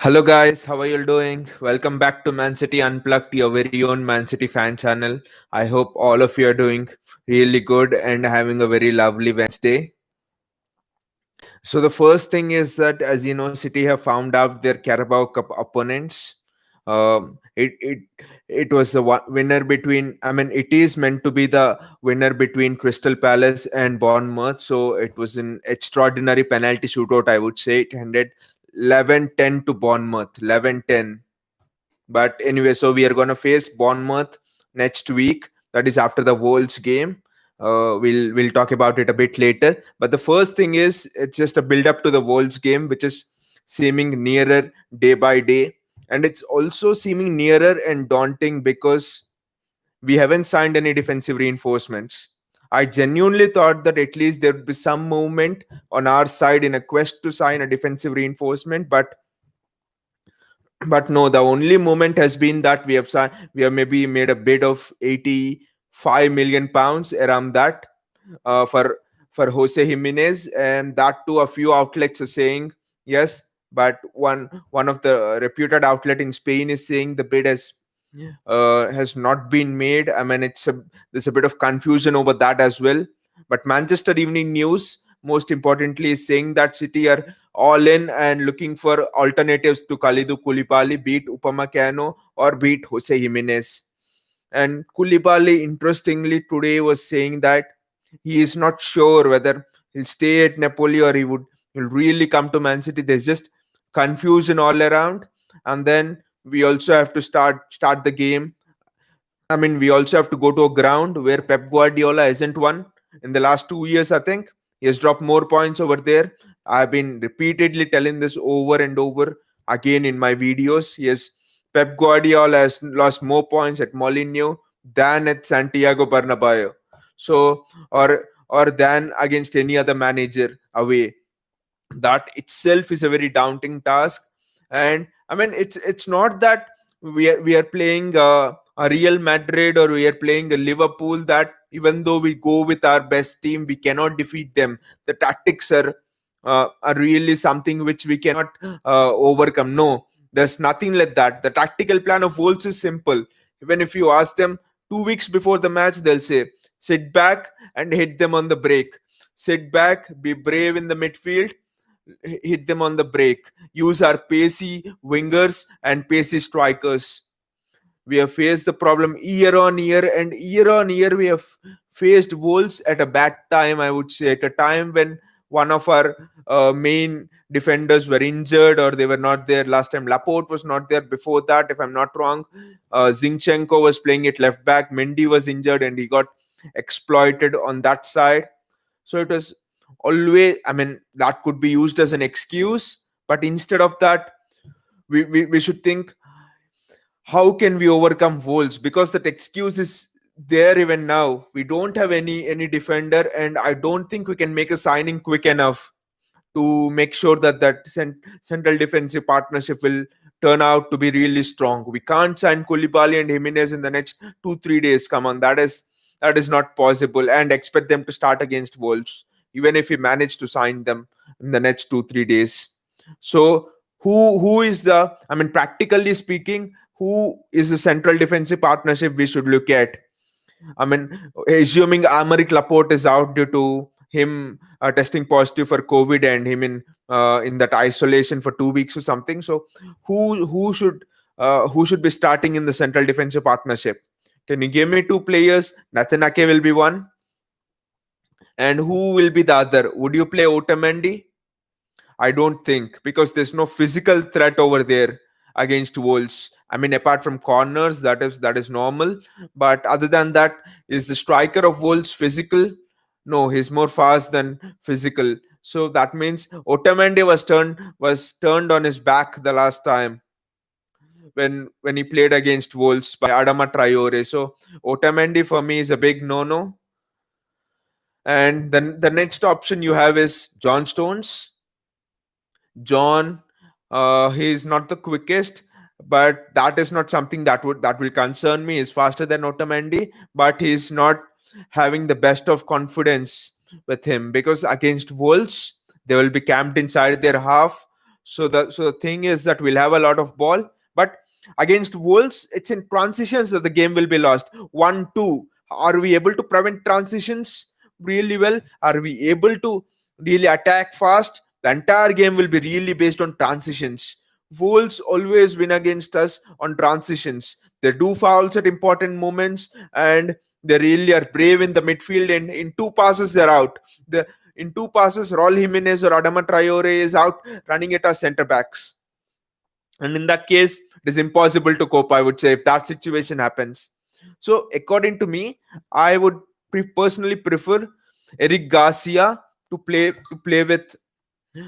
Hello guys, how are you doing? Welcome back to Mancity Unplugged, your very own Mancity fan channel. I hope all of you are doing really good and having a very lovely Wednesday. So the first thing is that, as you know, City have found out their Carabao Cup opponents. Um, it it it was the winner between. I mean, it is meant to be the winner between Crystal Palace and Bournemouth. So it was an extraordinary penalty shootout. I would say it ended 11-10 to Bournemouth. 11-10. But anyway, so we are going to face Bournemouth next week. That is after the Wolves game. We'll talk about it a bit later. But the first thing is it's just a build up to the Wolves game, which is seeming nearer day by day, and it's also seeming nearer and daunting because we haven't signed any defensive reinforcements. I genuinely thought that at least there would be some movement on our side in a quest to sign a defensive reinforcement, but no, the only moment has been that we have maybe made a bid of 85 million pounds around that, uh, for for Jose Jimenez, and that too a few outlets are saying yes, but one of the reputed outlet in Spain is saying the bid has not been made. I mean, there's a bit of confusion over that as well. But Manchester Evening News, most importantly, is saying that City are all in and looking for alternatives to Kalidou Koulibaly, beat Upamecano or beat Jose Jimenez. And Koulibaly, interestingly, today was saying that he is not sure whether he'll stay at Napoli or he'll really come to Man City. There's just confusion all around. And then we also have to start the game. I mean, we also have to go to a ground where Pep Guardiola isn't won in the last 2 years. I think he has dropped more points over there. I've been repeatedly telling this over and over again in my videos. Yes, Pep Guardiola has lost more points at Molineux than at Santiago Bernabeu. So, or than against any other manager away. That itself is a very daunting task. And I mean, it's not that we are playing a Real Madrid or we are playing a Liverpool that even though we go with our best team we cannot defeat them. The tactics are really something which we cannot overcome. No, there's nothing like that. The tactical plan of Wolves is simple. Even if you ask them 2 weeks before the match, they'll say sit back and hit them on the break. Sit back, be brave in the midfield, hit them on the break, use our pacey wingers and pacey strikers. We have faced the problem year on year, and year on year we have faced Wolves at a bad time, I would say, at a time when one of our main defenders were injured or they were not there. Last time Laporte was not there. Before that, if I'm not wrong, Zinchenko was playing at left back. Mendy was injured and he got exploited on that side. So it was always, I mean, that could be used as an excuse, but instead of that, we should think how can we overcome Wolves, because that excuse is there even now. We don't have any defender, and I don't think we can make a signing quick enough to make sure that central defensive partnership will turn out to be really strong. We can't sign Koulibaly and Jimenez in the next 2-3 days. Come on, that is not possible, and expect them to start against Wolves, even if we manage to sign them in the next 2-3 days. So who is the? I mean, practically speaking, who is the central defensive partnership we should look at? I mean, assuming Amaric Laporte is out due to him testing positive for COVID and him in that isolation for 2 weeks or something. So, who should be starting in the central defensive partnership? Can you give me two players? Nathan Ake will be one, and who will be the other? Would you play Otamendi? I don't think, because there's no physical threat over there against Wolves. I mean, apart from corners, that is normal. But other than that, is the striker of Wolves physical? No, he's more fast than physical. So that means Otamendi was turned on his back the last time when he played against Wolves by Adama Traore. So Otamendi for me is a big no-no. And then the next option you have is John Stones. John, he's not the quickest, but that is not something that will concern me. He's faster than Otamendi, but he's not having the best of confidence with him, because against Wolves they will be camped inside their half. So the thing is that we'll have a lot of ball, but against Wolves, it's in transitions that the game will be lost. 1-2. Are we able to prevent transitions really well? Are we able to really attack fast? The entire game will be really based on transitions. Wolves always win against us on transitions. They do fouls at important moments, and they really are brave in the midfield. And in two passes, they're out. In two passes, Raul Jimenez or Adama Traore is out running at our centre backs. And in that case, it is impossible to cope, I would say, if that situation happens. So, according to me, I would personally prefer Eric Garcia to play with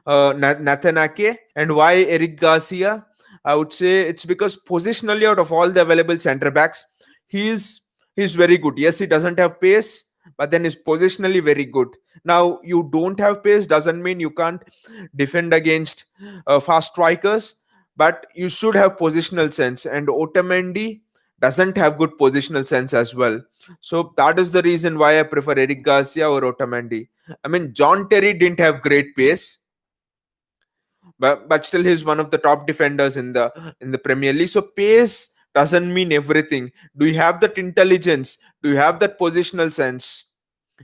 Nathan Ake. And why Eric Garcia? I would say it's because positionally, out of all the available centre backs, he's he's very good. Yes, he doesn't have pace, but then he's positionally very good. Now, you don't have pace doesn't mean you can't defend against fast strikers, but you should have positional sense. And Otamendi doesn't have good positional sense as well. So that is the reason why I prefer Eric Garcia or Otamendi. I mean, John Terry didn't have great pace, but still he's one of the top defenders in the Premier League. So pace doesn't mean everything. Do you have that intelligence? Do you have that positional sense?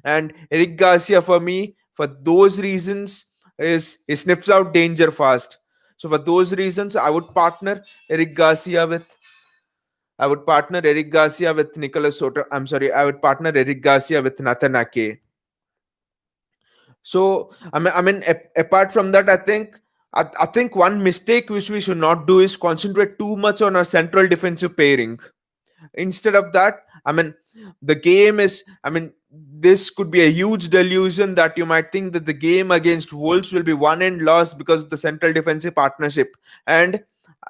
And Eric Garcia, for me, for those reasons, is he sniffs out danger fast. So for those reasons, Eric Garcia with I would partner Eric Garcia with Nicolas Soto. I'm sorry, I would partner Eric Garcia with Nathan Ake. So apart from that, I think one mistake which we should not do is concentrate too much on our central defensive pairing. Instead of that, the game is. This could be a huge delusion that you might think that the game against Wolves will be won and lost because of the central defensive partnership, and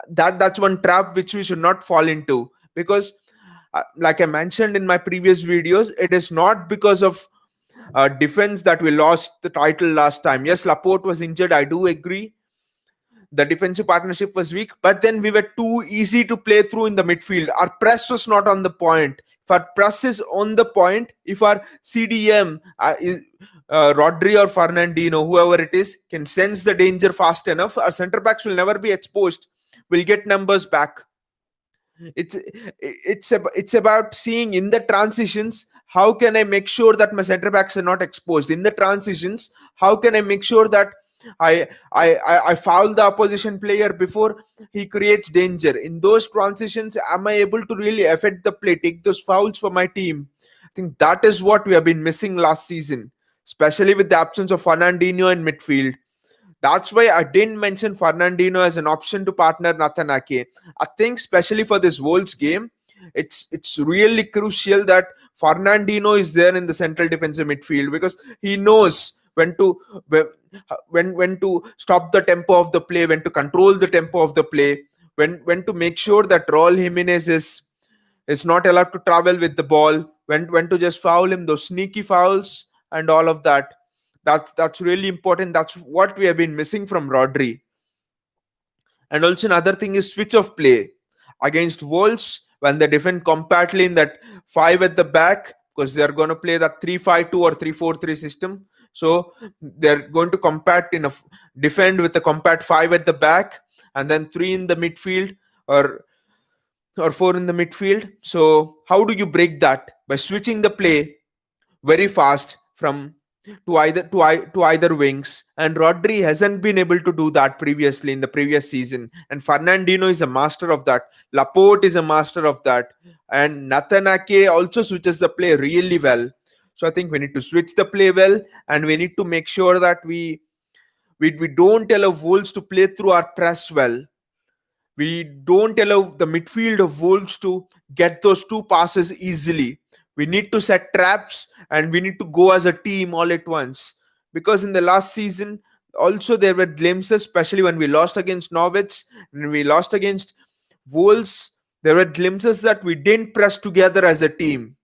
that's one trap which we should not fall into. Because, like I mentioned in my previous videos, it is not because of defense that we lost the title last time. Yes, Laporte was injured. I do agree. The defensive partnership was weak, but then we were too easy to play through in the midfield. Our press was not on the point. If our press is on the point, if our CDM, Rodri or Fernandino, whoever it is, can sense the danger fast enough, our centre backs will never be exposed. We'll get numbers back. It's about seeing in the transitions, how can I make sure that my center backs are not exposed in the transitions. How can I make sure that I foul the opposition player before he creates danger in those transitions? Am I able to really affect the play, take those fouls for my team? I think that is what we have been missing last season, especially with the absence of Fernandinho in midfield. That's why I didn't mention Fernandinho as an option to partner Nathan Ake. I think, especially for this Wolves game, it's really crucial that Fernandinho is there in the central defensive midfield, because he knows when to stop the tempo of the play, when to control the tempo of the play, when to make sure that Raul Jimenez is not allowed to travel with the ball, when to just foul him, those sneaky fouls and all of that. That's really important. That's what we have been missing from Rodri. And also another thing is switch of play against Wolves when they defend compactly in that five at the back, because they are going to play that 3-5-2 or 3-4-3 system. So they're going to compact defend with a compact five at the back, and then three in the midfield, or four in the midfield. So how do you break that? By switching the play very fast from to either wings, and Rodri hasn't been able to do that previously in the previous season, and Fernandinho is a master of that. Laporte is a master of that, and Nathan Ake also switches the play really well. So I think we need to switch the play well, and we need to make sure that we don't allow Wolves to play through our press well. We don't allow the midfield of Wolves to get those two passes easily. We need to set traps, and we need to go as a team all at once. Because in the last season, also there were glimpses, especially when we lost against Norwich and we lost against Wolves. There were glimpses that we didn't press together as a team.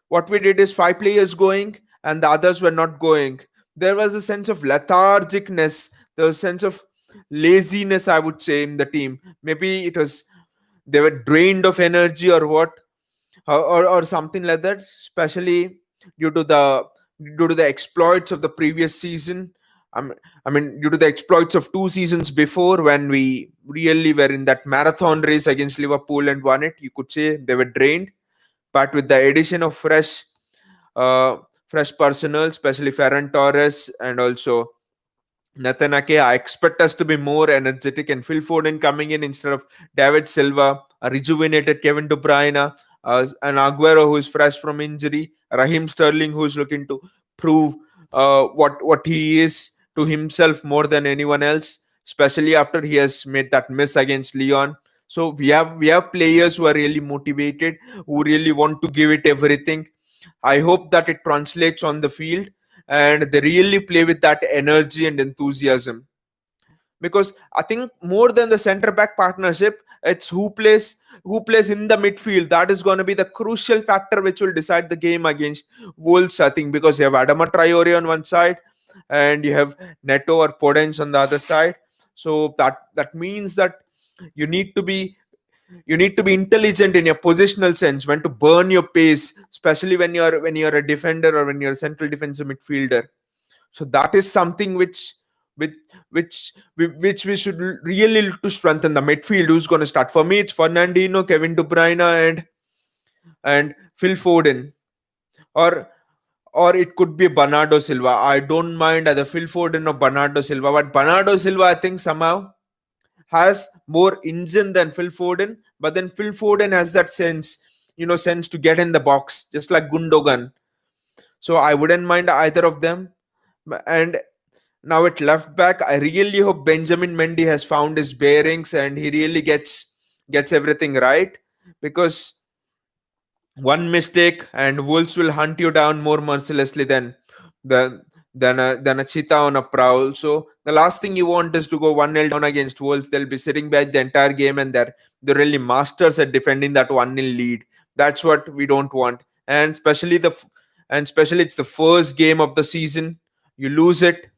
What we did is five players going and the others were not going. There was a sense of lethargicness, there was a sense of laziness, I would say, in the team. Maybe it was they were drained of energy or what, or something like that, especially due to the exploits of the previous season. I mean, due to the exploits of 2 seasons before, when we really were in that marathon race against Liverpool and won it, you could say they were drained. But with the addition of uh, fresh personnel, especially Ferran Torres and also Nathan Ake, I expect us to be more energetic, and Phil Foden coming in instead of David Silva, a rejuvenated Kevin De Bruyne, an Aguero who is fresh from injury, Raheem Sterling who is looking to prove what he is to himself more than anyone else, especially after he has made that miss against Lyon. So we have players who are really motivated, who really want to give it everything. I hope that it translates on the field and they really play with that energy and enthusiasm. Because I think more than the center back partnership, it's who plays in the midfield. That is going to be the crucial factor which will decide the game against Wolves. I think because you have Adama Traore on one side and you have Neto or Podence on the other side. So that means that you need to be you need to be intelligent in your positional sense, when to burn your pace, especially when you're a defender or when you're a central defensive midfielder. So that is something which which we should really look to strengthen the midfield. Who's going to start? For me, it's Fernandinho, Kevin De Bruyne, and Phil Foden, or it could be Bernardo Silva. I don't mind either Phil Foden or Bernardo Silva, but Bernardo Silva, I think somehow has more engine than Phil Foden, but then Phil Foden has that sense to get in the box, just like Gundogan. So I wouldn't mind either of them. And now at left back, I really hope Benjamin Mendy has found his bearings and he really gets everything right, because one mistake and wolves will hunt you down more mercilessly than than a cheetah on a prowl. So the last thing you want is to go 1-0 down against wolves. They'll be sitting back the entire game, and they're really masters at defending that 1-0 lead. That's what we don't want. And especially it's the first game of the season. You lose it,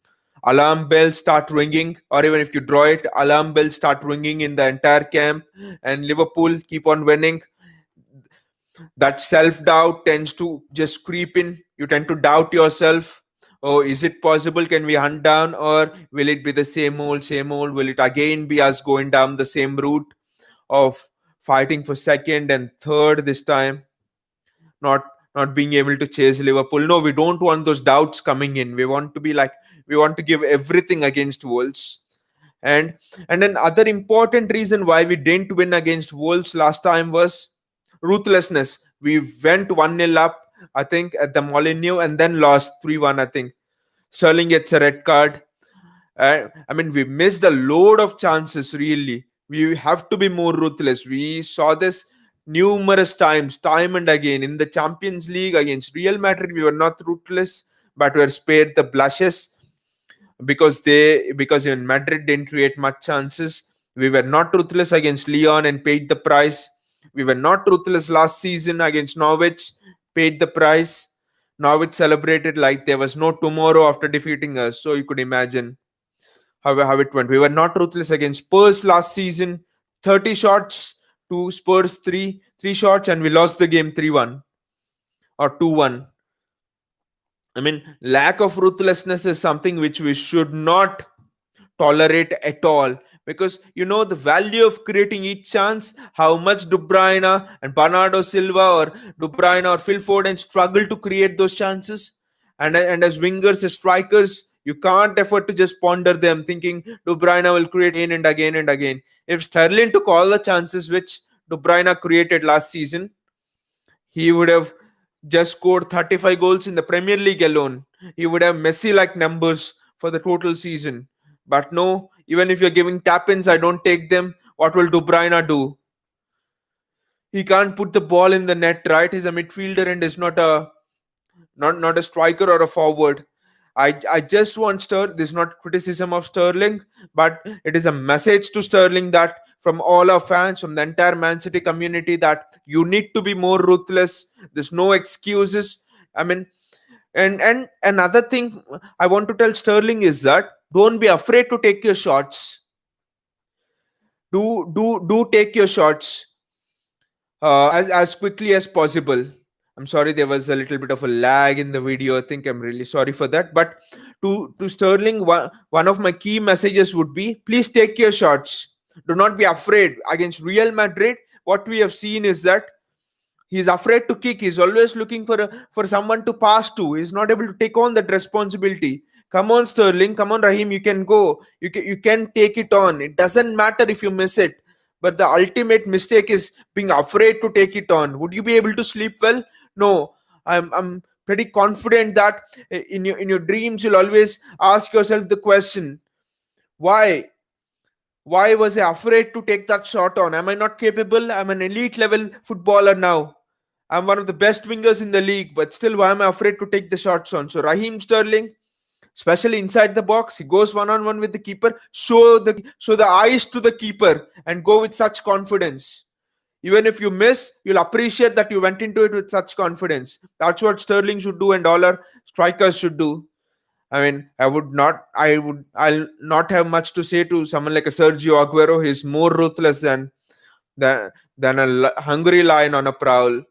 alarm bells start ringing, or even if you draw it, alarm bells start ringing in the entire camp, and Liverpool keep on winning. That self doubt tends to just creep in. You tend to doubt yourself. Oh, is it possible? Can we hunt down, or will it be the same old, same old? Will it again be us going down the same route of fighting for second and third this time? Not not being able to chase Liverpool. No, we don't want those doubts coming in. We want to give everything against Wolves. And and another important reason why we didn't win against Wolves last time was ruthlessness. We went 1-0 up, I think, at the Molineux, and then lost 3-1, I think. Sterling gets a red card. We missed a load of chances, really. We have to be more ruthless. We saw this numerous times, time and again. In the Champions League against Real Madrid, we were not ruthless, but we were spared the blushes because even Madrid didn't create much chances. We were not ruthless against Lyon and paid the price. We were not ruthless last season against Norwich, paid the price. Norwich celebrated like there was no tomorrow after defeating us. So you could imagine how it went. We were not ruthless against Spurs last season. 30 shots to Spurs 3 shots, and we lost the game 3-1 or 2-1. Lack of ruthlessness is something which we should not tolerate at all, because the value of creating each chance, how much De Bruyne and Bernardo Silva or De Bruyne or Phil Foden struggle to create those chances. And as wingers, as strikers, you can't afford to just ponder them thinking De Bruyne will create again and again and again. If Sterling took all the chances which De Bruyne created last season, he would have just scored 35 goals in the Premier League alone. He would have Messi like numbers for the total season. But no, even if you're giving tap ins, I don't take them. What will De Bruyne do? He can't put the ball in the net, right? He's a midfielder and is not a striker or a forward. I just want This is not criticism of Sterling, but it is a message to Sterling that from all our fans, from the entire Man City community, that you need to be more ruthless. There's no excuses. I mean, and another thing I want to tell Sterling is that don't be afraid to take your shots. Do take your shots as quickly as possible. I'm sorry there was a little bit of a lag in the video. I think I'm really sorry for that. But to Sterling, one of my key messages would be please take your shots. Do not be afraid. Against Real Madrid, what we have seen is that he's afraid to kick. He's always looking for someone to pass to. He's not able to take on that responsibility. Come on, Sterling. Come on, Raheem. You can go. You can take it on. It doesn't matter if you miss it. But the ultimate mistake is being afraid to take it on. Would you be able to sleep well? No. I'm pretty confident that in your dreams you'll always ask yourself the question, why? Why was I afraid to take that shot on? Am I not capable? I'm an elite level footballer now. I'm one of the best wingers in the league, but still, why am I afraid to take the shots on? So, Raheem Sterling, especially inside the box, he goes one on one with the keeper. Show the eyes to the keeper and go with such confidence. Even if you miss, you'll appreciate that you went into it with such confidence. That's what Sterling should do, and all our strikers should do. I mean, I'll not have much to say to someone like a Sergio Aguero. He's more ruthless than a hungry lion on a prowl.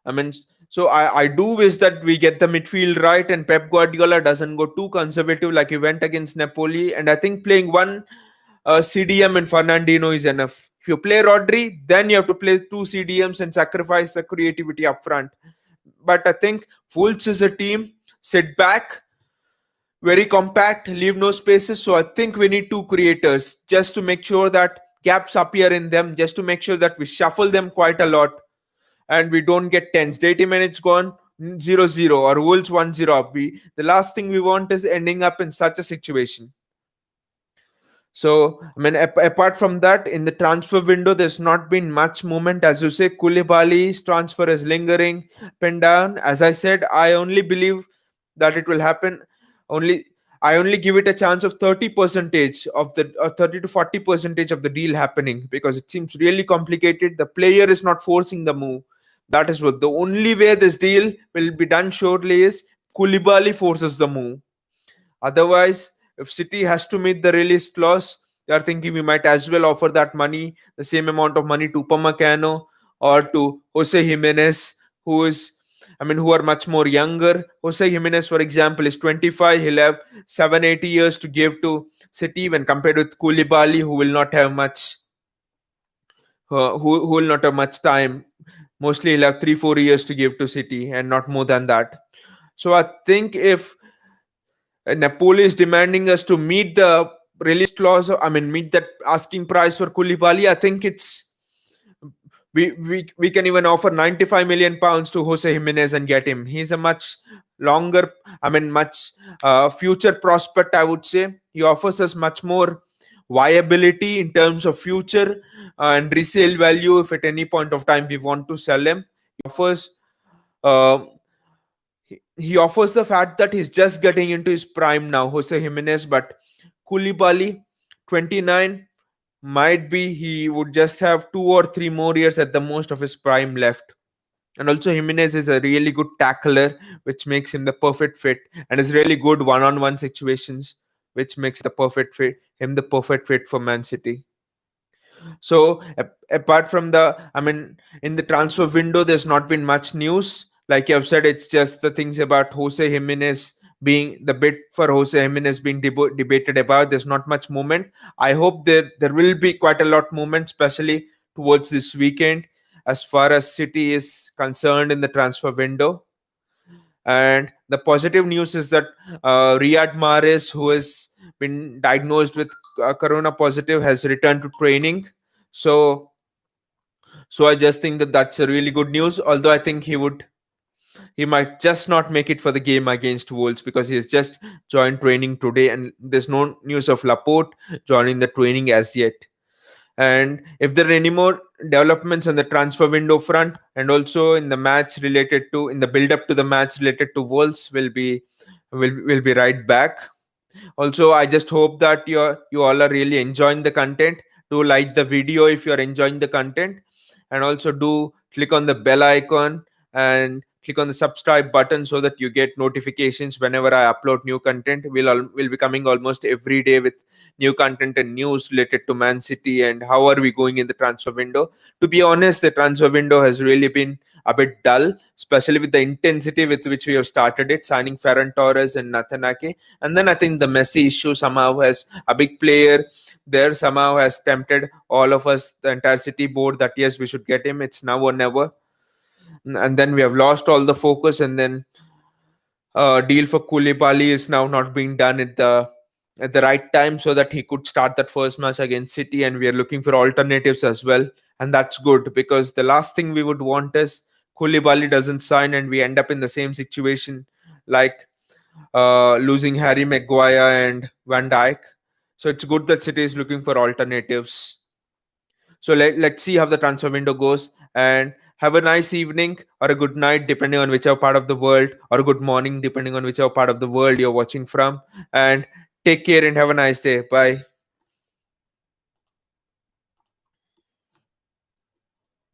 I mean, so I do wish that we get the midfield right and Pep Guardiola doesn't go too conservative like he went against Napoli. And I think playing one CDM and Fernandinho is enough. If you play Rodri, then you have to play two CDMs and sacrifice the creativity up front. But I think Wolves is a team, sit back, very compact, leave no spaces. So I think we need two creators just to make sure that gaps appear in them, just to make sure that we shuffle them quite a lot and we don't get tense. 80 minutes gone, 0-0 or Wolves 1-0 up. The last thing we want is ending up in such a situation. So, I mean, apart from that, in the transfer window, there's not been much movement. As you say, Koulibaly's transfer is lingering up and down. As I said, I only believe that it will happen. Only I only give it a chance of 30 percentage of the 30 to 40 percentage of the deal happening because it seems really complicated. The player is not forcing the move. That is what the only way this deal will be done shortly is Koulibaly forces the move. Otherwise, if City has to meet the release clause, they are thinking we might as well offer that money, the same amount of money to Upamecano or to Jose Jimenez, who are much more younger. Jose Jimenez, for example, is 25. He'll have 7-8 years to give to City when compared with Koulibaly, who will not have much time. Mostly he'll have 3-4 years to give to City and not more than that. So I think if Napoli is demanding us to meet the release clause, meet that asking price for Koulibaly, I think we can even offer 95 million pounds to Jose Jimenez and get him. He's a much longer, much future prospect, I would say. He offers us much more viability in terms of future and resale value if at any point of time we want to sell him. He offers uh, he offers the fact that he's just getting into his prime now, Jose Jimenez, but Koulibaly, 29, might be he would just have 2 or 3 more years at the most of his prime left. And also, Jimenez is a really good tackler, which makes him the perfect fit, and is really good one-on-one situations, which makes the perfect fit for Man City. So apart from in the transfer window, there's not been much news. Like you have said, it's just the things about Jose Jimenez being the bid for Jose Jimenez being debated about. There's not much movement. I hope there will be quite a lot movement, especially towards this weekend, as far as City is concerned in the transfer window. And the positive news is that Riyad Mahrez, who has been diagnosed with corona positive, has returned to training. So I just think that that's a really good news. Although I think he might just not make it for the game against Wolves because he has just joined training today, and there's no news of Laporte joining the training as yet. And if there are any more developments on the transfer window front and also in the build up to the match related to Wolves, will be right back. Also, I just hope that you all are really enjoying the content. Do like the video if you are enjoying the content, and also do click on the bell icon and click on the subscribe button so that you get notifications whenever I upload new content. We'll be coming almost every day with new content and news related to Man City and how are we going in the transfer window. To be honest, the transfer window has really been a bit dull, especially with the intensity with which we have started it, signing Ferran Torres and Nathan Ake. And then I think the Messi issue somehow has a big player there, somehow has tempted all of us, the entire City board, that yes, we should get him. It's now or never. And then we have lost all the focus, and then deal for Koulibaly is now not being done at the right time so that he could start that first match against City, and we are looking for alternatives as well. And that's good, because the last thing we would want is Koulibaly doesn't sign and we end up in the same situation like losing Harry Maguire and Van Dijk. So it's good that City is looking for alternatives. So let's see how the transfer window goes, and have a nice evening or a good night, depending on whichever part of the world, or a good morning, depending on whichever part of the world you're watching from. And take care and have a nice day. Bye.